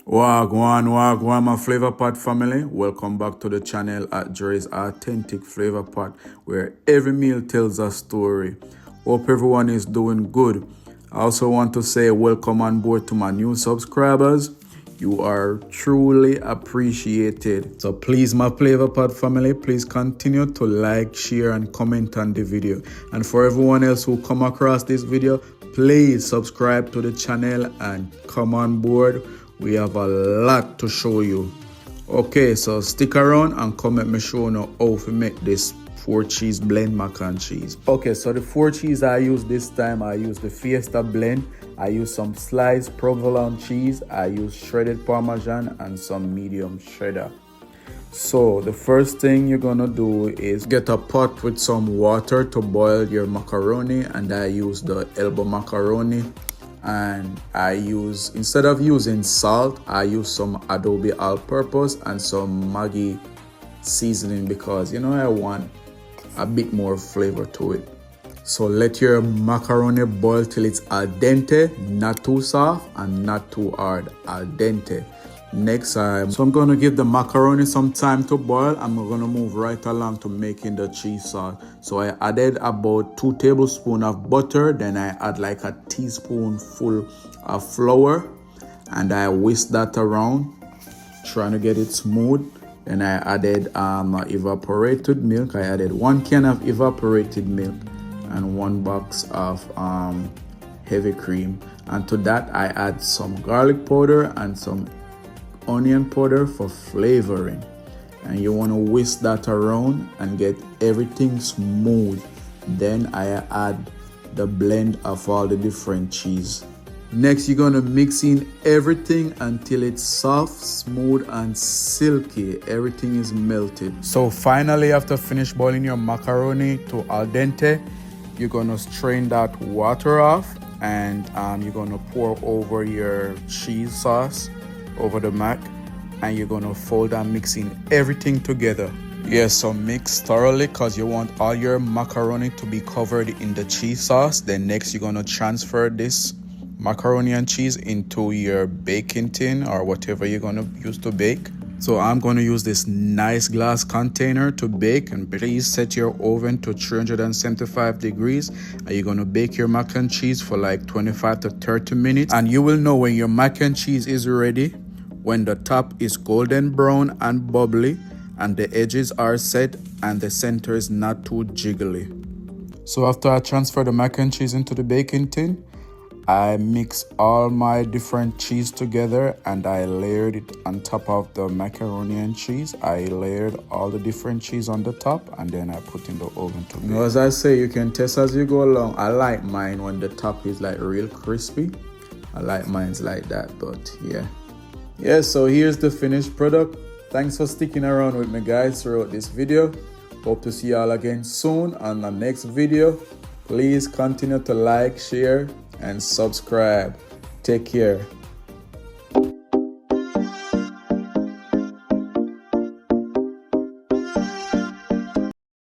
Wagwan, my flavor pot family. Welcome back to the channel at Dre's Authentic Flavor Pot, where every meal tells a story. Hope everyone is doing good. I also want to say welcome on board to my new subscribers. You are truly appreciated. So please, my flavor pot family, please continue to like, share, and comment on the video. And for everyone else who come across this video, please subscribe to the channel and come on board. We have a lot to show you. Okay, so stick around and come at me show you how to make this 4-cheese blend mac and cheese. Okay, so the 4 cheese I use this time, I use the Fiesta Blend. I use some sliced provolone cheese. I use shredded Parmesan and some medium cheddar. So the first thing you're gonna do is get a pot with some water to boil your macaroni, and I use the elbow macaroni. And I use, instead of using salt, I use some Adobo all-purpose and some Maggi Seasoning because, you know, I want a bit more flavor to it. So let your macaroni boil till it's al dente, not too soft and not too hard, al dente. Next time, so I'm going to give the macaroni some time to boil. I'm going to move right along to making the cheese sauce. So I added about 2 tablespoons of butter. Then I add like a teaspoonful of flour. And I whisk that around, trying to get it smooth. Then I added evaporated milk. I added 1 can of evaporated milk and 1 box of heavy cream. And to that, I add some garlic powder and some onion powder for flavoring, and you want to whisk that around and get everything smooth. Then I add the blend of all the different cheese. Next, you're going to mix in everything until it's soft, smooth, and silky. Everything is melted. So finally, after finish boiling your macaroni to al dente, you're going to strain that water off, and you're going to pour over your cheese sauce over the mac, and you're gonna fold and mix in everything together. Yes, so mix thoroughly because you want all your macaroni to be covered in the cheese sauce. Then next you're gonna transfer this macaroni and cheese into your baking tin or whatever you're gonna use to bake. So I'm going to use this nice glass container to bake, and please set your oven to 375 degrees. And you're going to bake your mac and cheese for like 25 to 30 minutes. And you will know when your mac and cheese is ready when the top is golden brown and bubbly and the edges are set and the center is not too jiggly. So after I transfer the mac and cheese into the baking tin, I mix all my different cheese together and I layered it on top of the macaroni and cheese. I layered all the different cheese on the top and then I put in the oven to bake. As I say, you can test as you go along. I like mine when the top is like real crispy. I like mine's like that, but yeah. Yeah, so here's the finished product. Thanks for sticking around with me, guys, throughout this video. Hope to see y'all again soon on the next video. Please continue to like, share, and subscribe. Take care.